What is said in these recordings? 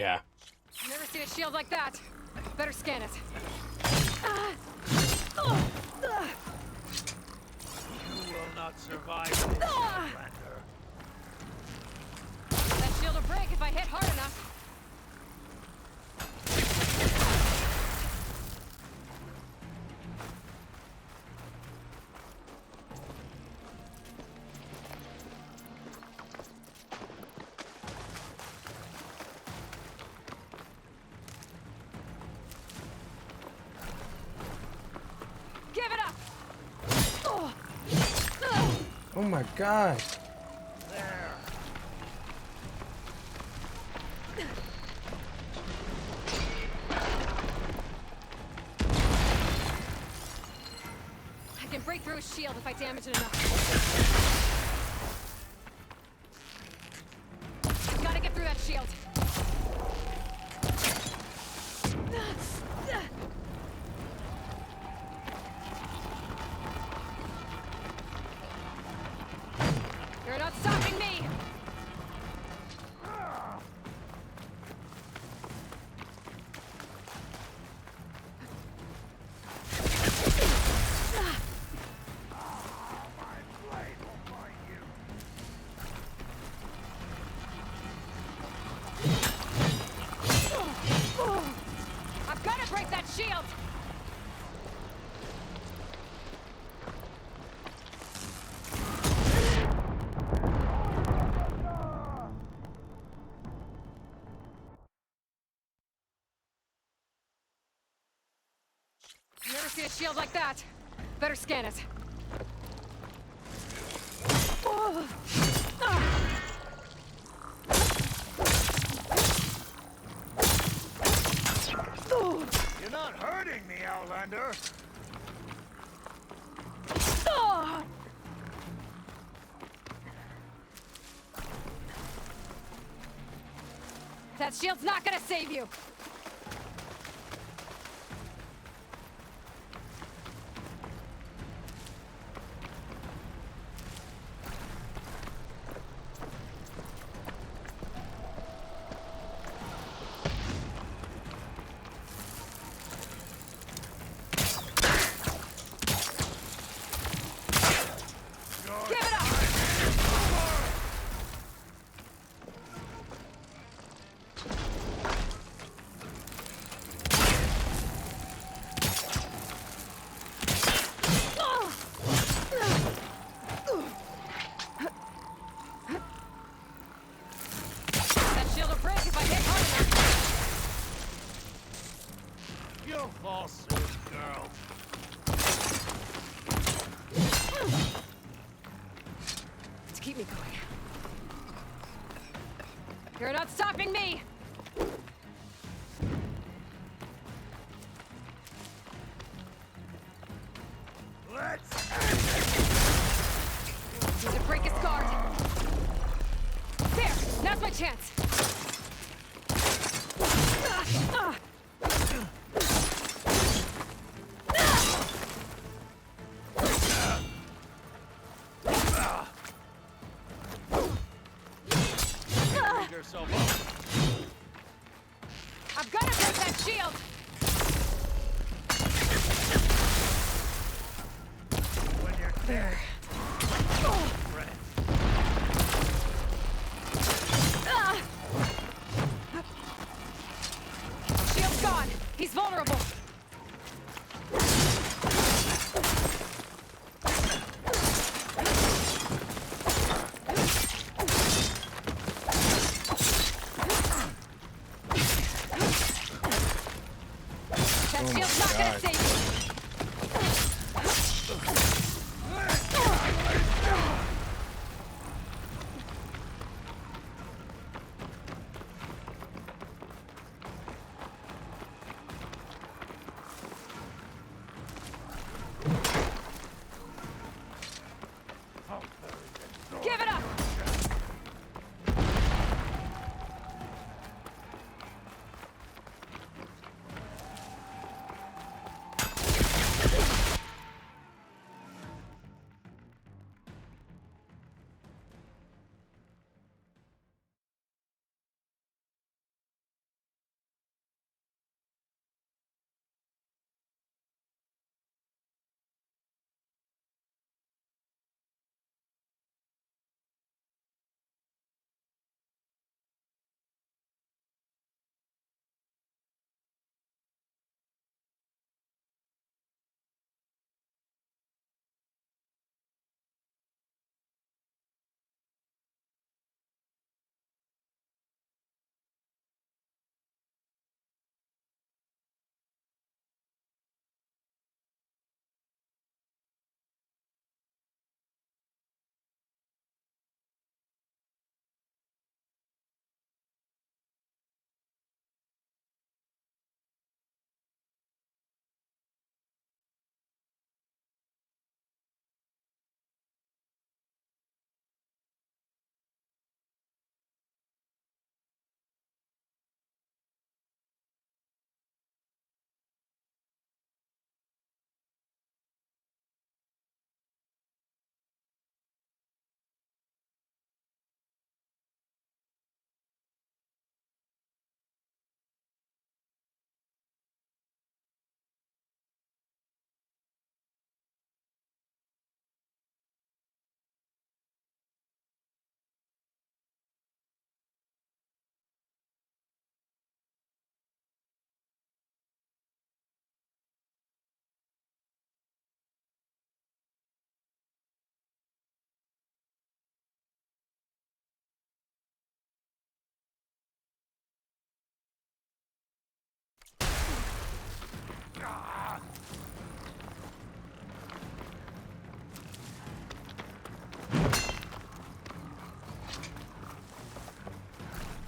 Yeah. Never seen a shield like that. Better scan it. You will not survive this, Outlander. That shield will break if I hit hard enough. Give it up! Oh my god. There. I can break through his shield if I damage it enough. I've gotta get through that shield. You're not stopping me! I've gotta break that shield! Never seen a shield like that. Better scan it. You're not hurting me, Outlander. That shield's not gonna save you! Give it up! That shield will break if I hit hard enough. You'll fall soon, girl. To keep me going. You're not stopping me! Let's Need to break his guard. There! Now's my chance! pick yourself up. I've gotta break that shield! When you're There. friend. Shield's gone! He's vulnerable! That Oh my shield's not gonna God. save you! Give it up!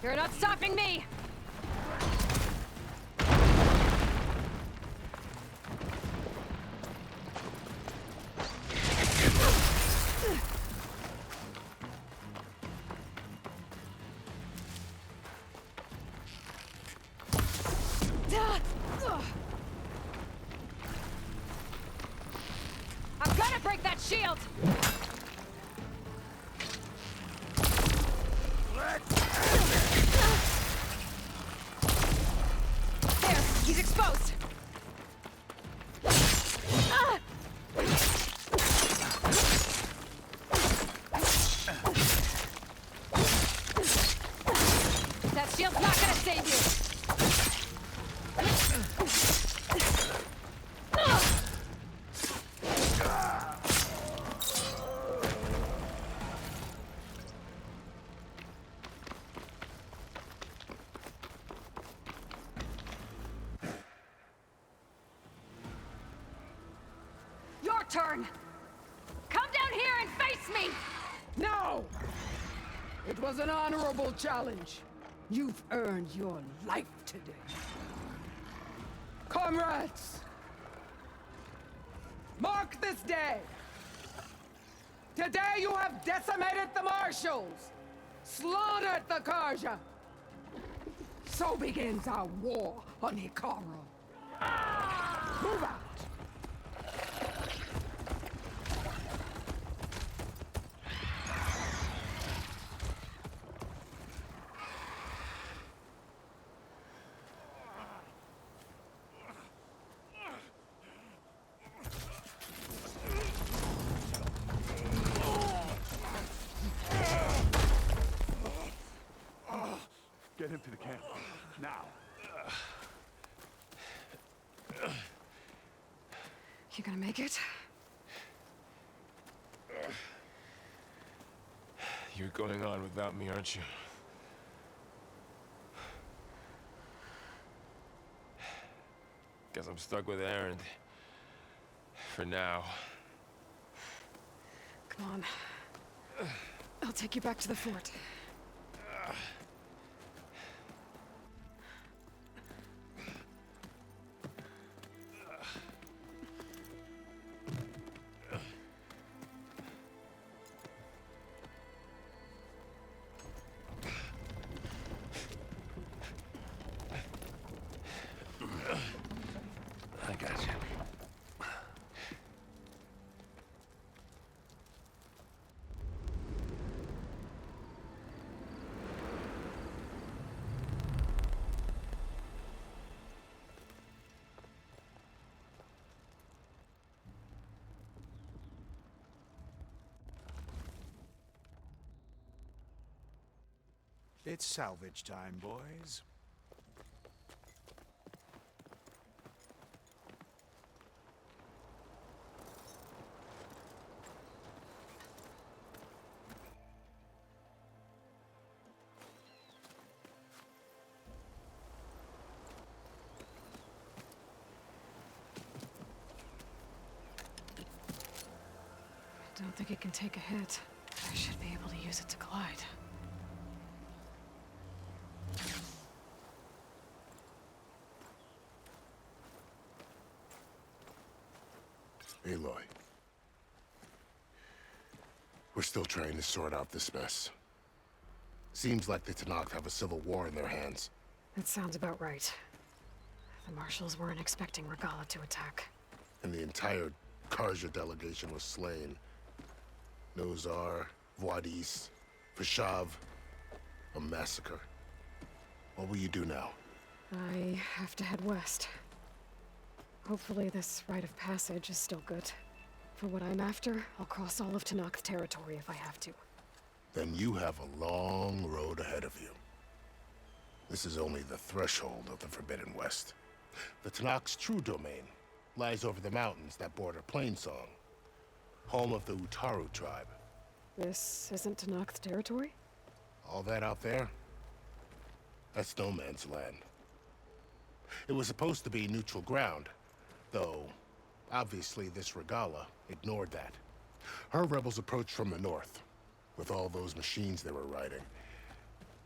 You're not stopping me! I'm gonna break that shield! There, he's exposed! That shield's not gonna save you! Your turn! Come down here and face me! No! It was an honorable challenge. You've earned your life today. Comrades! Mark this day! Today you have decimated the Marshals! Slaughtered the Karja! So begins our war on Hikaru. Move out! Get him to the camp. Now. You gonna make it? You're going on without me, aren't you? Guess I'm stuck with Erend. For now. Come on. I'll take you back to the fort. I got you. It's salvage time, boys. I don't think it can take a hit. I should be able to use it to glide. Aloy. We're still trying to sort out this mess. Seems like the Tenakth have a civil war in their hands. That sounds about right. The Marshals weren't expecting Regalla to attack. And the entire Karja delegation was slain. Nozar, Vuadis, Vashav. A massacre. What will you do now? I have to head west. Hopefully this rite of passage is still good. For what I'm after, I'll cross all of Tenakth territory if I have to. Then you have a long road ahead of you. This is only the threshold of the Forbidden West. The Tenakth's true domain lies over the mountains that border Plainsong, home of the Utaru tribe. This isn't Tenakth territory? All that out there? That's no man's land. It was supposed to be neutral ground, though obviously this Regalla ignored that. Her rebels approached from the north, with all those machines they were riding.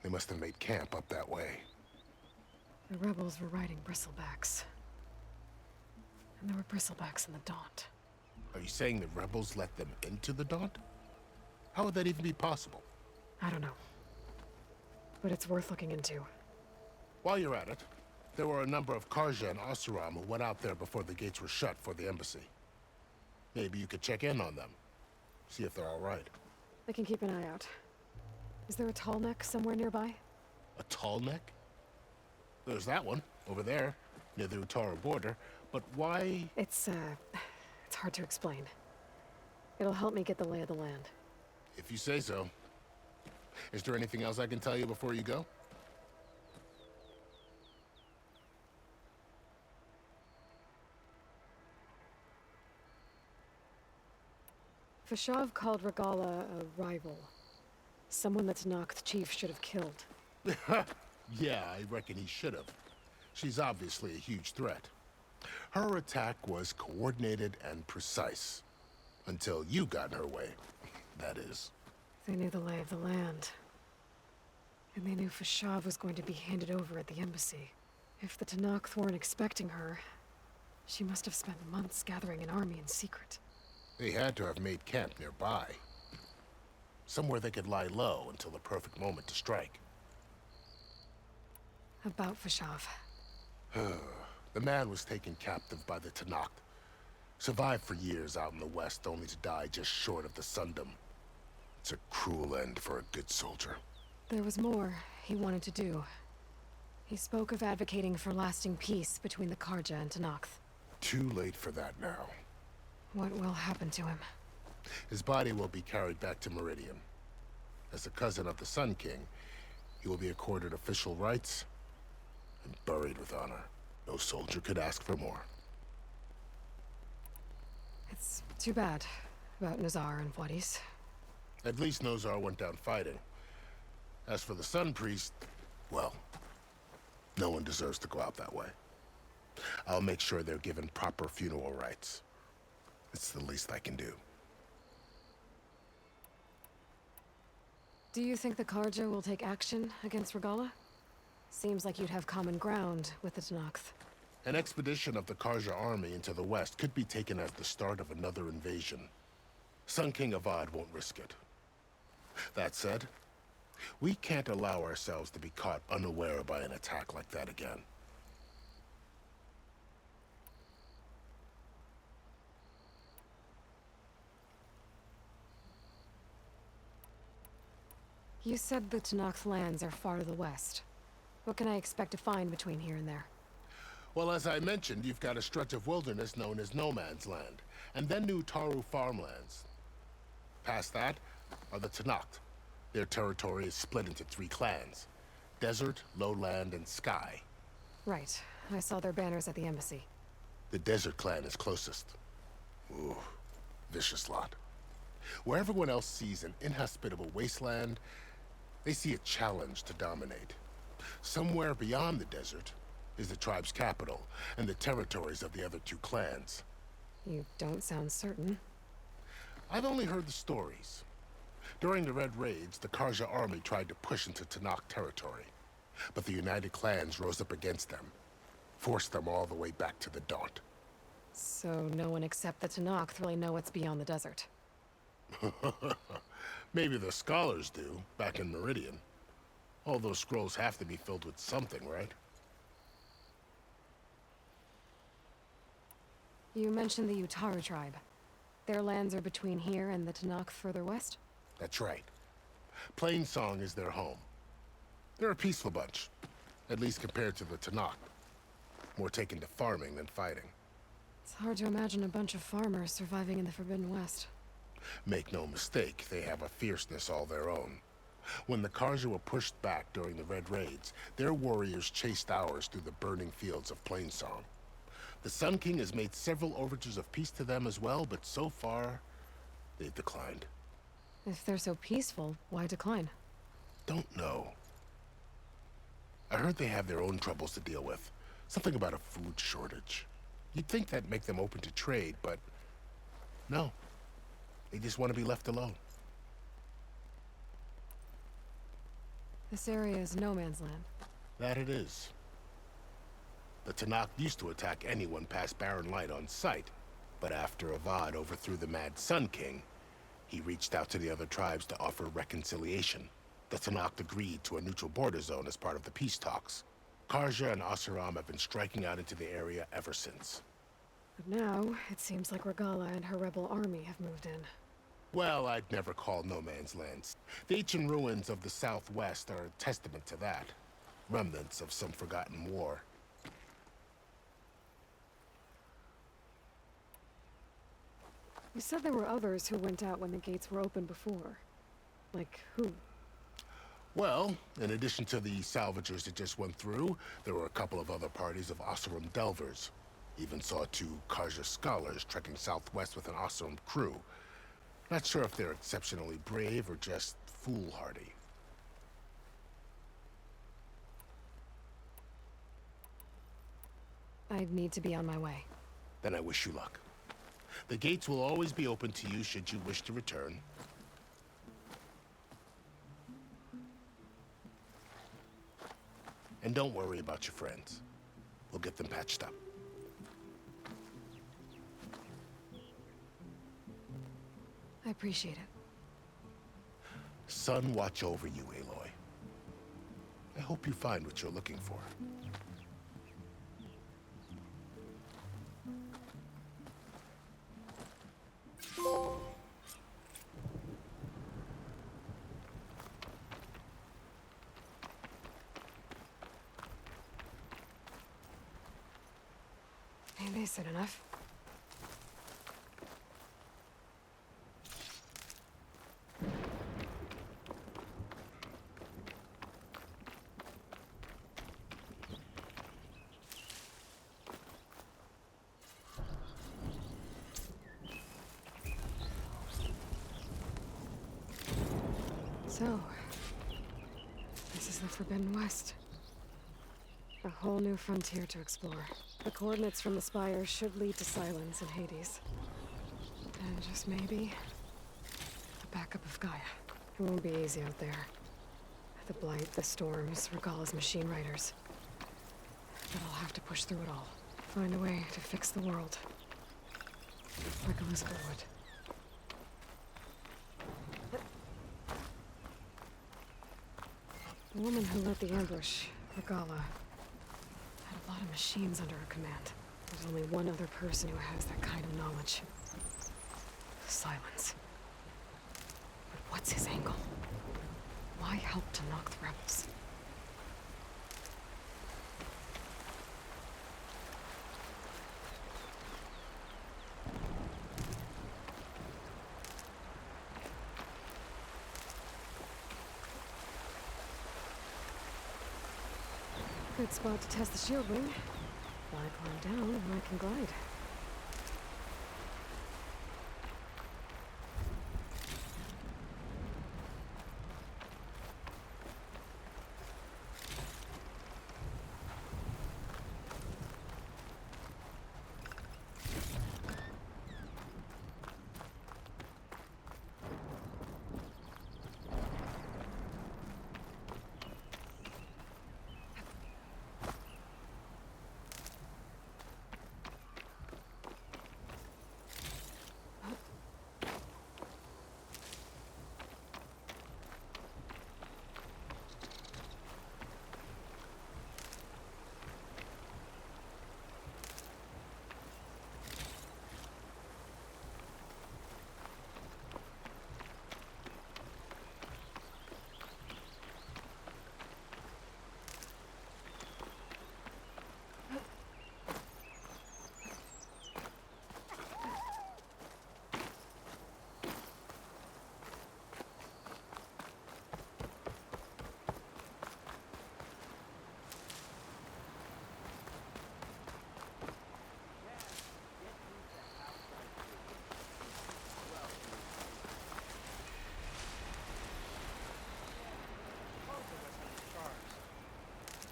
They must have made camp up that way. The rebels were riding bristlebacks. And there were bristlebacks in the Daunt. Are you saying the rebels let them into the Daunt? How would that even be possible? I don't know. But it's worth looking into. While you're at it, there were a number of Karja and Oseram who went out there before the gates were shut for the embassy. Maybe you could check in on them. See if they're all right. I can keep an eye out. Is there a tall neck somewhere nearby? A tall neck? There's that one, over there, near the Utaru border. But why? It's hard to explain. It'll help me get the lay of the land. If you say so. Is there anything else I can tell you before you go? Fashav called Regala a rival. Someone that Noct chief should have killed. Yeah, I reckon he should have. She's obviously a huge threat. Her attack was coordinated and precise. Until you got in her way, that is. They knew the lay of the land. And they knew Fashav was going to be handed over at the embassy. If the Tenakth weren't expecting her, she must have spent months gathering an army in secret. They had to have made camp nearby. Somewhere they could lie low until the perfect moment to strike. About Fashav. The man was taken captive by the Tenakth. Survived for years out in the west, only to die just short of the Sundom. It's a cruel end for a good soldier. There was more he wanted to do. He spoke of advocating for lasting peace between the Karja and Tenakth. Too late for that now. What will happen to him? His body will be carried back to Meridian. As a cousin of the Sun King, he will be accorded official rights and buried with honor. No soldier could ask for more. It's too bad about Nazar and Wadis. At least Nozar went down fighting. As for the Sun Priest, well, no one deserves to go out that way. I'll make sure they're given proper funeral rites. It's the least I can do. Do you think the Karja will take action against Regala? Seems like you'd have common ground with the Tenakth. An expedition of the Karja army into the west could be taken as the start of another invasion. Sun King Avad won't risk it. That said, we can't allow ourselves to be caught unaware by an attack like that again. You said the Tenakth lands are far to the west. What can I expect to find between here and there? Well, as I mentioned, you've got a stretch of wilderness known as No Man's Land, and then New Taru farmlands. Past that are the Tenakth. Their territory is split into 3 clans: Desert, Lowland, and Sky. Right. I saw their banners at the embassy. The Desert clan is closest. Ooh, vicious lot. Where everyone else sees an inhospitable wasteland, they see a challenge to dominate. Somewhere beyond the desert is the tribe's capital and the territories of the other 2 clans. You don't sound certain. I've only heard the stories. During the Red Raids, the Karja army tried to push into Tenakth territory, but the United Clans rose up against them, forced them all the way back to the Daunt. So no one except the Tenakth really know what's beyond the desert. Maybe the scholars do, back in Meridian. All those scrolls have to be filled with something, right? You mentioned the Utaru tribe. Their lands are between here and the Tenakth further west? That's right. Plainsong is their home. They're a peaceful bunch, at least compared to the Tenakth. More taken to farming than fighting. It's hard to imagine a bunch of farmers surviving in the Forbidden West. Make no mistake, they have a fierceness all their own. When the Karja were pushed back during the Red Raids, their warriors chased ours through the burning fields of Plainsong. The Sun King has made several overtures of peace to them as well, but so far, they've declined. If they're so peaceful, why decline? Don't know. I heard they have their own troubles to deal with. Something about a food shortage. You'd think that'd make them open to trade, but no. They just want to be left alone. This area is no man's land. That it is. The Tanakh used to attack anyone past Barren Light on sight, but after Avad overthrew the Mad Sun King, he reached out to the other tribes to offer reconciliation. The Tanakh agreed to a neutral border zone as part of the peace talks. Karja and Oseram have been striking out into the area ever since. But now, it seems like Regala and her rebel army have moved in. Well, I'd never call no man's lands. The ancient ruins of the Southwest are a testament to that. Remnants of some forgotten war. You said there were others who went out when the gates were open before. Like who? Well, in addition to the salvagers that just went through, there were a couple of other parties of Oseram delvers. Even saw 2 Karja scholars trekking southwest with an Oseram crew. Not sure if they're exceptionally brave or just foolhardy. I'd need to be on my way. Then I wish you luck. The gates will always be open to you should you wish to return. And don't worry about your friends. We'll get them patched up. I appreciate it. Sun watch over you, Aloy. I hope you find what you're looking for. Ain't they said enough? So, this is the Forbidden West. A whole new frontier to explore. The coordinates from the spire should lead to Silence and Hades. And just maybe, the backup of Gaia. It won't be easy out there. The Blight, the Storms, Regala's machine riders. But I'll have to push through it all. Find a way to fix the world. Like Elizabeth would. The woman who led the ambush, Regala, had a lot of machines under her command. There's only one other person who has that kind of knowledge. Silence. But what's his angle? Why help to knock the rebels? Good spot to test the shield ring. While I climb down, and I can glide.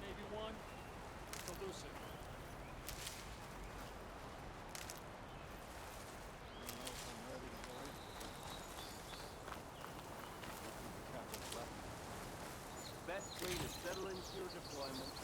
Maybe one. Elusive. best way to settle into your deployment